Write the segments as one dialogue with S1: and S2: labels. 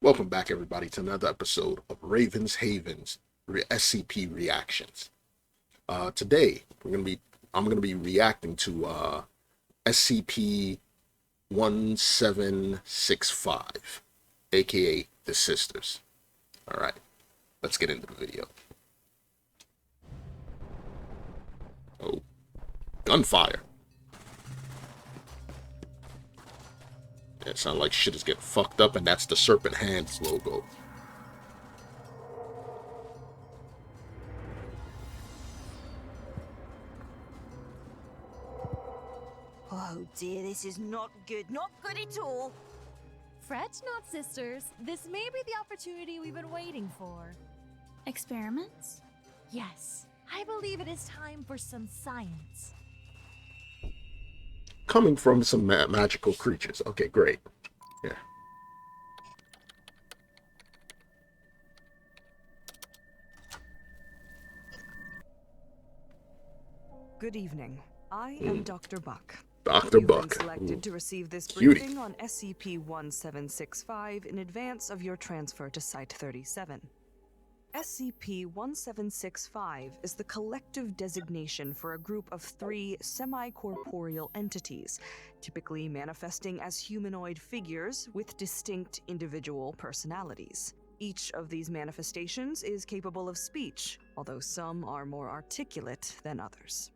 S1: Welcome back, everybody, to another episode of Raven's Haven's SCP Reactions. Today, I'm gonna be reacting to SCP-1765, aka the Sisters. All right, let's get into the video. Oh, gunfire! It sounds like shit is getting fucked up, and that's the Serpent Hands logo.
S2: Oh dear, this is not good. Not good at all.
S3: Fret not, sisters. This may be the opportunity we've been waiting for.
S4: Experiments?
S3: Yes, I believe it is time for some science.
S1: Coming from some magical creatures. Okay, great. Yeah.
S2: Good evening. I am Dr. Buck.
S1: Dr.
S2: You've
S1: Buck.
S2: been selected to receive this
S1: Cutie.
S2: briefing on SCP-1765 in advance of your transfer to Site-37. SCP-1765 is the collective designation for a group of 3 semi-corporeal entities, typically manifesting as humanoid figures with distinct individual personalities. Each of these manifestations is capable of speech, although some are more articulate than others.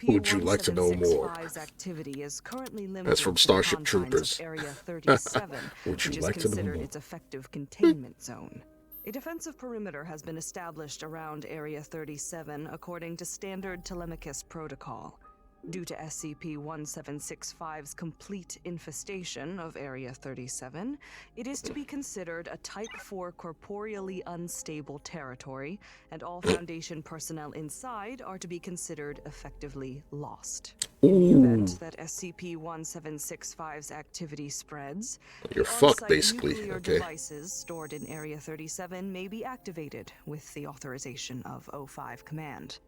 S1: Would you like to know more?
S2: SCP-1765's activity is currently limited
S1: That's from
S2: to the
S1: Starship
S2: confines
S1: Troopers.
S2: of Area 37,
S1: Would you
S2: which is
S1: like to know
S2: considered
S1: more?
S2: its effective containment zone. A defensive perimeter has been established around Area 37 according to standard Telemachus protocol. Due to SCP-1765's complete infestation of Area 37, it is to be considered a Type 4 corporeally unstable territory, and all Foundation personnel inside are to be considered effectively lost. In the
S1: Ooh,
S2: event that SCP-1765's activity spreads,
S1: you're
S2: the
S1: fucked,
S2: on-site
S1: basically.
S2: nuclear
S1: Okay.
S2: devices stored in Area 37 may be activated with the authorization of O5 Command.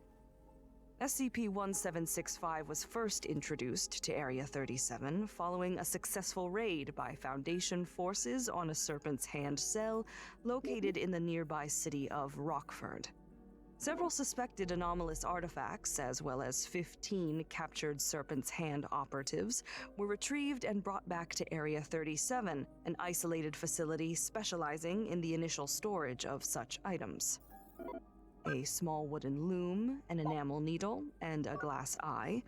S2: SCP-1765 was first introduced to Area 37 following a successful raid by Foundation forces on a Serpent's Hand cell located in the nearby city of Rockford. Several suspected anomalous artifacts, as well as 15 captured Serpent's Hand operatives, were retrieved and brought back to Area 37, an isolated facility specializing in the initial storage of such items. A small wooden loom, an enamel needle, and a glass eye.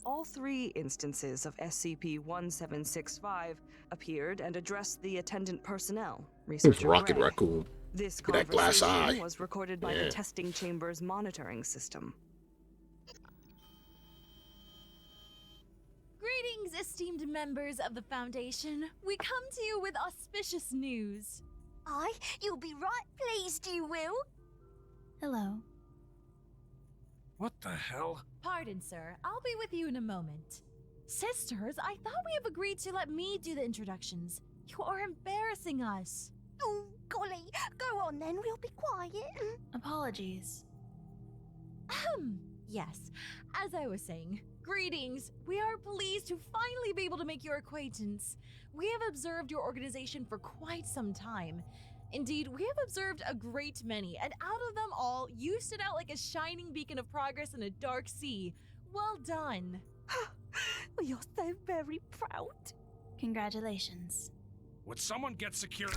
S2: All 3 instances of SCP-1765 appeared and addressed the attendant personnel, Researcher
S1: Rocket
S2: Gray.
S1: Raccoon.
S2: This
S1: Look at that glass
S2: conversation
S1: eye.
S2: was recorded by
S1: Yeah.
S2: the testing chamber's monitoring system.
S3: Greetings, esteemed members of the Foundation. We come to you with auspicious news.
S4: Aye, you'll be right pleased, you will. Hello.
S5: What the hell?
S3: Pardon, sir. I'll be with you in a moment. Sisters, I thought we have agreed to let me do the introductions. You are embarrassing us.
S4: Oh, golly. Go on then, we'll be quiet.
S6: Apologies.
S3: Yes, as I was saying, greetings. We are pleased to finally be able to make your acquaintance. We have observed your organization for quite some time. Indeed, we have observed a great many, and out of them all, you stood out like a shining beacon of progress in a dark sea. Well done.
S4: We are so very proud.
S6: Congratulations.
S5: Would someone get secure?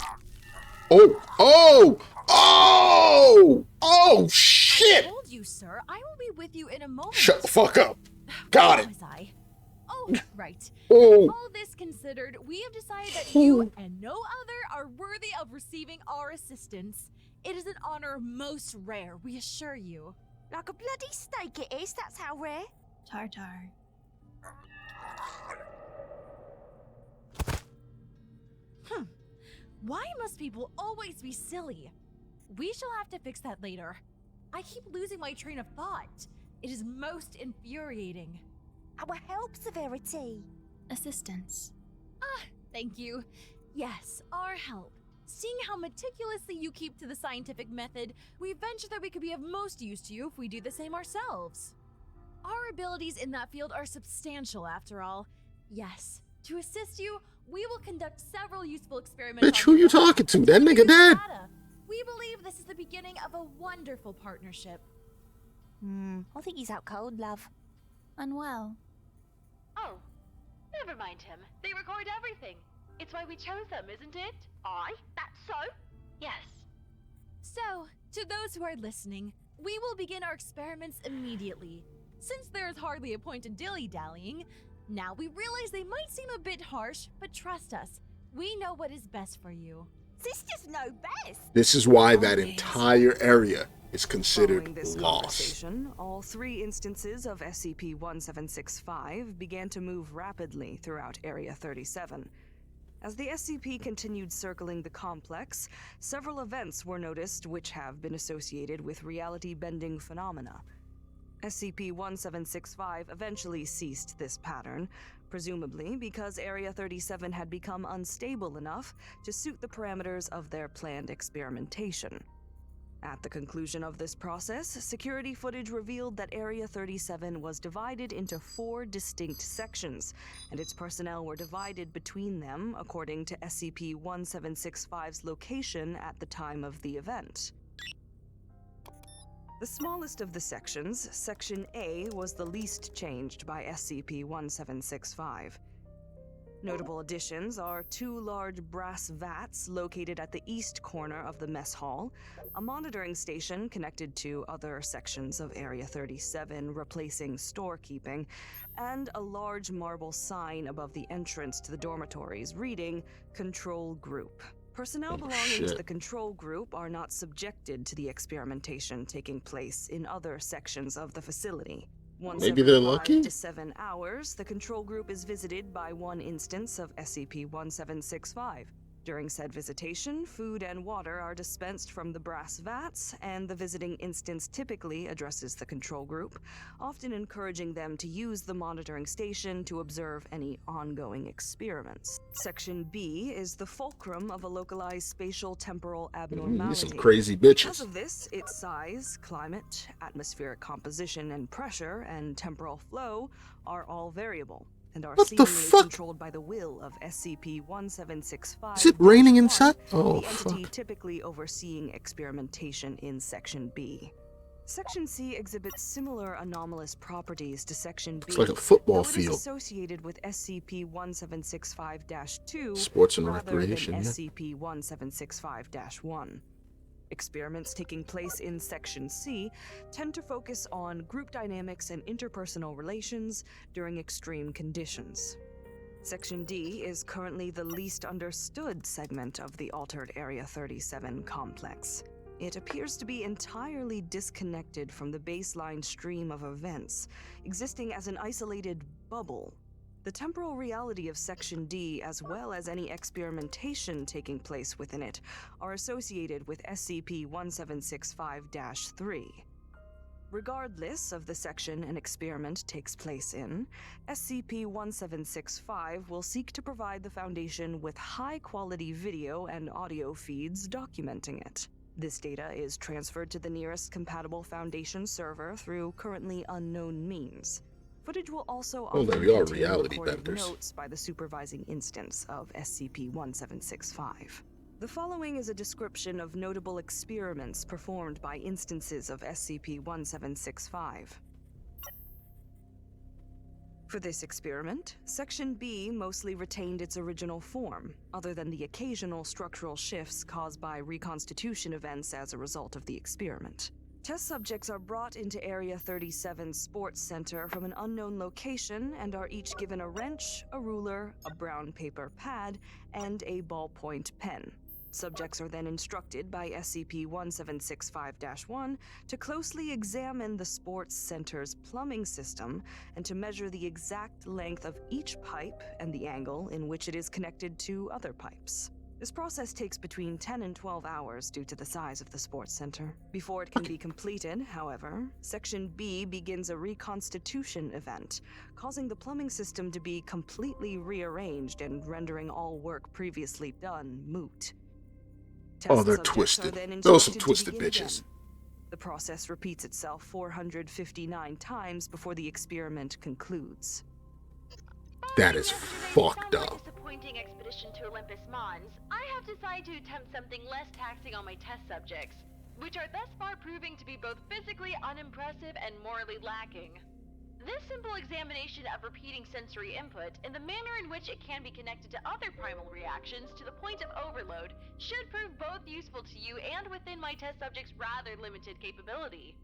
S1: Oh! Oh! Oh! Oh,
S3: I
S1: shit!
S3: told you, sir. I will be with you in a moment.
S1: Shut the fuck up. Got
S3: Where
S1: it.
S3: was I? Oh, right.
S1: Oh,
S3: All this considered, we have decided that you and no other are worthy of receiving our assistance. It is an honor most rare, we assure you.
S4: Like a bloody steak it is, that's how rare.
S6: Tartar.
S3: Why must people always be silly? We shall have to fix that later. I keep losing my train of thought. It is most infuriating.
S4: Our help, Severity.
S6: Assistance.
S3: Thank you. Yes, our help. Seeing how meticulously you keep to the scientific method, we venture that we could be of most use to you if we do the same ourselves. Our abilities in that field are substantial, after all. Yes, to assist you, we will conduct several useful experiments.
S1: Bitch, who you talking to? That nigga dead.
S3: We believe this is the beginning of a wonderful partnership.
S4: I think he's out cold, love.
S6: Unwell.
S7: Oh, never mind him. They record everything. It's why we chose them, isn't it? Aye, that's so. Yes.
S3: So, to those who are listening, we will begin our experiments immediately. Since there is hardly a point in dilly-dallying, now we realize they might seem a bit harsh, but trust us, we know what is best for you.
S4: Sister's no best.
S1: This is why that entire area is
S2: Following
S1: considered
S2: this
S1: lost.
S2: conversation, all 3 instances of SCP-1765 began to move rapidly throughout Area 37. As the SCP continued circling the complex, several events were noticed which have been associated with reality-bending phenomena. SCP-1765 eventually ceased this pattern, presumably because Area 37 had become unstable enough to suit the parameters of their planned experimentation. At the conclusion of this process, security footage revealed that Area 37 was divided into 4 distinct sections, and its personnel were divided between them according to SCP-1765's location at the time of the event. The smallest of the sections, Section A, was the least changed by SCP-1765. Notable additions are 2 large brass vats located at the east corner of the mess hall, a monitoring station connected to other sections of Area 37 replacing storekeeping, and a large marble sign above the entrance to the dormitories reading Control Group. Personnel belonging to the Control Group are not subjected to the experimentation taking place in other sections of the facility. Once
S1: Maybe
S2: every
S1: they're
S2: 5
S1: lucky?
S2: to 7 hours, the Control Group is visited by 1 instance of SCP-1765. During said visitation, food and water are dispensed from the brass vats, and the visiting instance typically addresses the Control Group, often encouraging them to use the monitoring station to observe any ongoing experiments. Section B is the fulcrum of a localized spatial temporal abnormality.
S1: Some crazy
S2: Because
S1: bitches.
S2: of this, its size, climate, atmospheric composition and pressure, and temporal flow are all variable, and are
S1: What the
S2: seemingly
S1: fuck?
S2: controlled by the will of SCP-1765.
S1: Is it raining inside? Oh,
S2: the entity
S1: fuck.
S2: typically overseeing experimentation in Section B. Section C exhibits similar anomalous properties to Section B.
S1: It's like a football
S2: though it is
S1: field.
S2: associated with SCP-1765-2
S1: Sports and
S2: rather
S1: recreation,
S2: than
S1: yeah.
S2: SCP-1765-1. Experiments taking place in Section C tend to focus on group dynamics and interpersonal relations during extreme conditions. Section D is currently the least understood segment of the Altered Area 37 complex. It appears to be entirely disconnected from the baseline stream of events, existing as an isolated bubble. The temporal reality of Section D, as well as any experimentation taking place within it, are associated with SCP-1765-3. Regardless of the section an experiment takes place in, SCP-1765 will seek to provide the Foundation with high-quality video and audio feeds documenting it. This data is transferred to the nearest compatible Foundation server through currently unknown means. Footage will also
S1: Oh, there
S2: often
S1: we are,
S2: contain
S1: reality
S2: recorded
S1: benders.
S2: notes by the supervising instance of SCP-1765. The following is a description of notable experiments performed by instances of SCP-1765. For this experiment, Section B mostly retained its original form, other than the occasional structural shifts caused by reconstitution events as a result of the experiment. Test subjects are brought into Area 37 Sports Center from an unknown location and are each given a wrench, a ruler, a brown paper pad, and a ballpoint pen. Subjects are then instructed by SCP-1765-1 to closely examine the sports center's plumbing system and to measure the exact length of each pipe and the angle in which it is connected to other pipes. This process takes between 10 and 12 hours due to the size of the sports center. Before it can be completed, however, Section B begins a reconstitution event, causing the plumbing system to be completely rearranged and rendering all work previously done moot.
S1: Oh,
S2: Test
S1: they're
S2: subjects
S1: twisted.
S2: are then
S1: Those some
S2: instructed to
S1: twisted
S2: begin
S1: bitches.
S2: again. The process repeats itself 459 times before the experiment concludes.
S1: That is fucked up.
S7: disappointing expedition to Olympus Mons, I have decided to attempt something less taxing on my test subjects, which are thus far proving to be both physically unimpressive and morally lacking. This simple examination of repeating sensory input and the manner in which it can be connected to other primal reactions to the point of overload should prove both useful to you and within my test subject's rather limited capability.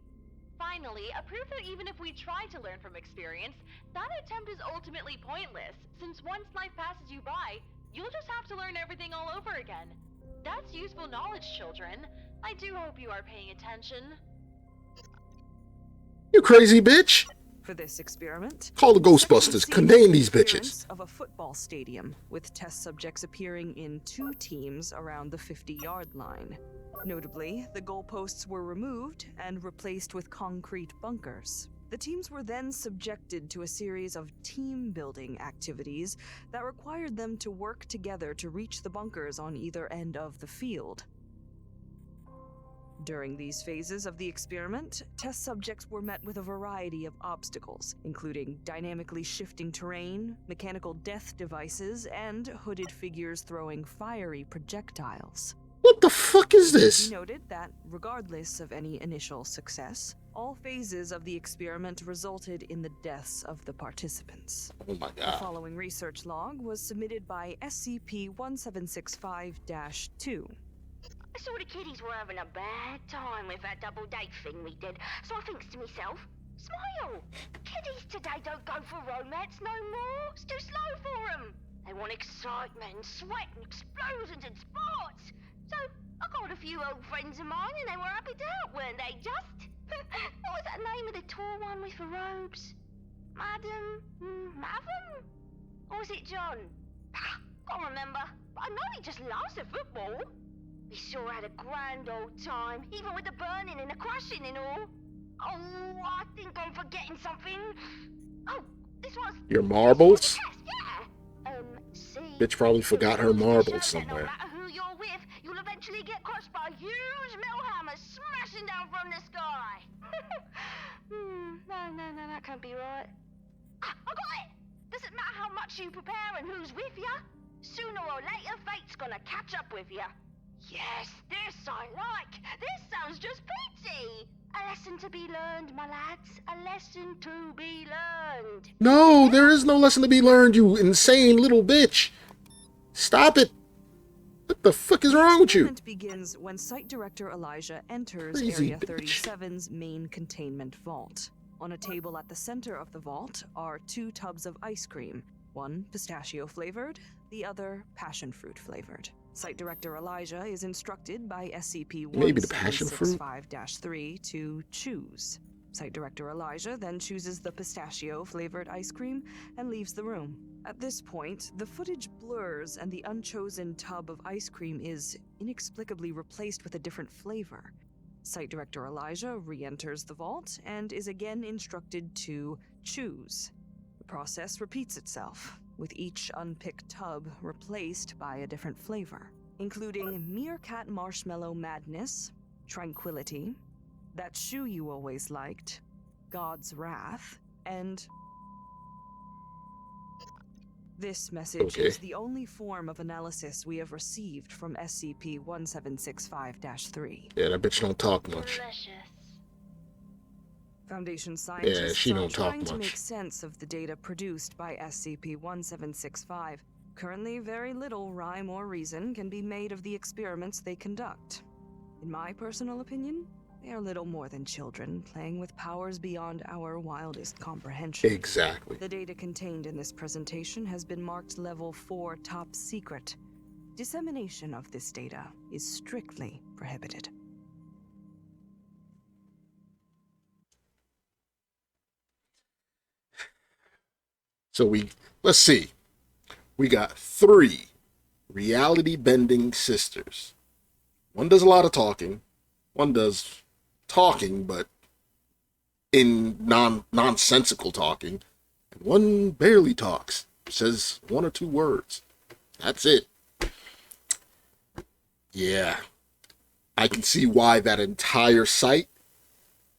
S7: Finally, a proof that even if we try to learn from experience, that attempt is ultimately pointless, since once life passes you by, you'll just have to learn everything all over again. That's useful knowledge, children. I do hope you are paying attention.
S1: You crazy bitch.
S2: For this experiment,
S1: Call the Ghostbusters. Contain these bitches.
S2: appearance of a football stadium, with test subjects appearing in 2 teams around the 50-yard line. Notably, the goalposts were removed and replaced with concrete bunkers. The teams were then subjected to a series of team-building activities that required them to work together to reach the bunkers on either end of the field. During these phases of the experiment, test subjects were met with a variety of obstacles, including dynamically shifting terrain, mechanical death devices, and hooded figures throwing fiery projectiles.
S1: What the fuck is
S2: It
S1: this?
S2: should be noted that, regardless of any initial success, all phases of the experiment resulted in the deaths of the participants.
S1: Oh my
S2: The
S1: god.
S2: following research log was submitted by SCP-1765-2.
S4: I saw the kiddies were having a bad time with that double date thing we did, so I thinks to myself, smile! Kiddies today don't go for romance no more. It's too slow for them. They want excitement and sweat and explosions and sports. So I called a few old friends of mine and they were happy to help, weren't they, Just? What was that name of the tall one with the robes? Madam? Madam? Or was it John? Can't remember, but I know he just loves the football. We sure had a grand old time, even with the burning and the crashing and all. Oh, I think I'm forgetting something. Oh, this was...
S1: Your marbles?
S4: Yes, yeah. See...
S1: Bitch probably forgot her marbles
S4: Show that
S1: somewhere.
S4: No matter who you're with, you'll eventually get crushed by a huge metal hammer smashing down from the sky. No, that can't be right. I got it! Doesn't matter how much you prepare and who's with you. Sooner or later, fate's gonna catch up with you. Yes, this I like. This sounds just peachy. A lesson to be learned, my lads. A lesson to be learned.
S1: No, there is no lesson to be learned, you insane little bitch. Stop it. What the fuck is wrong with you?
S2: The experiment begins when Site Director Elijah enters
S1: Crazy
S2: Area
S1: bitch.
S2: 37's main containment vault. On a table at the center of the vault are 2 tubs of ice cream, one pistachio-flavored, the other passion-fruit flavored. Site Director Elijah is instructed by
S1: Maybe the passion fruit?
S2: SCP-1765-3 to choose. Site Director Elijah then chooses the pistachio-flavored ice cream and leaves the room. At this point, the footage blurs and the unchosen tub of ice cream is inexplicably replaced with a different flavor. Site Director Elijah re-enters the vault and is again instructed to choose. The process repeats itself, with each unpicked tub replaced by a different flavor, including Meerkat Marshmallow Madness, Tranquility, That Shoe You Always Liked, God's Wrath, and... This message
S1: Okay.
S2: is the only form of analysis we have received from SCP-1765-3.
S1: Yeah, that bitch don't talk much.
S7: Delicious.
S2: Foundation scientists
S1: she
S2: are
S1: don't talk
S2: trying to
S1: much.
S2: make sense of the data produced by SCP-1765. Currently, very little rhyme or reason can be made of the experiments they conduct. In my personal opinion, they are little more than children playing with powers beyond our wildest comprehension.
S1: Exactly.
S2: The data contained in this presentation has been marked Level 4 Top Secret. Dissemination of this data is strictly prohibited.
S1: So let's see. We got 3 reality-bending sisters. One does a lot of talking. One does talking, but in nonsensical talking. And one barely talks. Says 1 or 2 words. That's it. Yeah. I can see why that entire site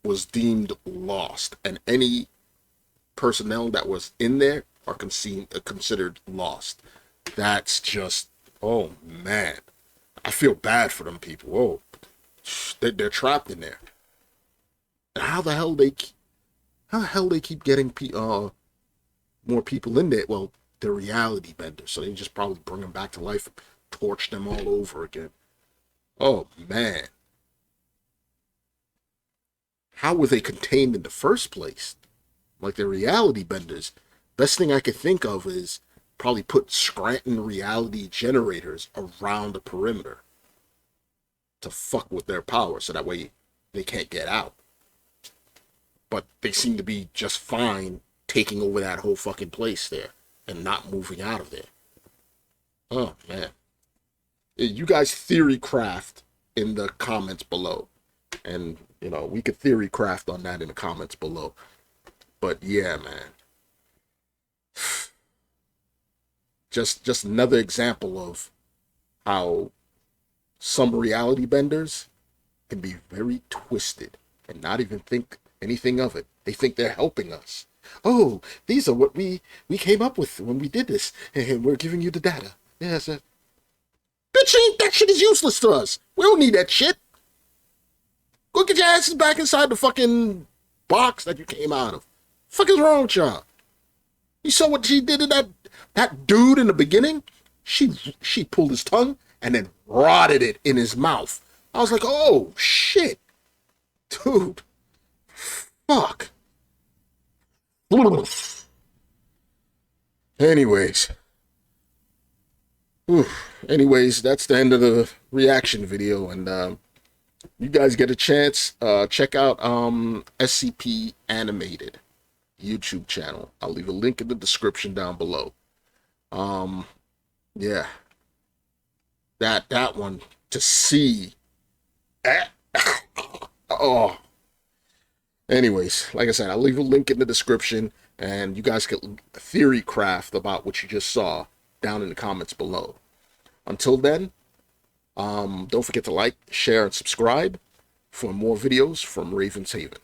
S1: was deemed lost. And any personnel that was in there are considered lost. That's just, oh man, I feel bad for them people. Oh, they're trapped in there. And how the hell they keep getting more people in there? Well, they're reality benders, so they just probably bring them back to life, and torch them all over again. Oh man, how were they contained in the first place? Like, they're reality benders. Best thing I could think of is probably put Scranton reality generators around the perimeter to fuck with their power, so that way they can't get out. But they seem to be just fine taking over that whole fucking place there and not moving out of there. Oh man, you guys theory craft in the comments below, and you know, we could theory craft on that in the comments below. But yeah, man, just another example of how some reality benders can be very twisted and not even think anything of it. They think they're helping us. Oh, these are what we came up with when we did this, and we're giving you the data. Yes, bitch, that shit is useless to us. We don't need that shit. Go get your asses back inside the fucking box that you came out of. Fuck is wrong with y'all? You saw what she did to that dude in the beginning? She pulled his tongue and then rotted it in his mouth. I was like, oh shit, dude, fuck. Anyways, that's the end of the reaction video, and you guys get a chance, check out SCP Animated YouTube channel. I'll leave a link in the description down below. Yeah, that one to see. Oh. Anyways, like I said, I'll leave a link in the description, and you guys can theory craft about what you just saw down in the comments below. Until then, don't forget to like, share, and subscribe for more videos from Raven's Haven.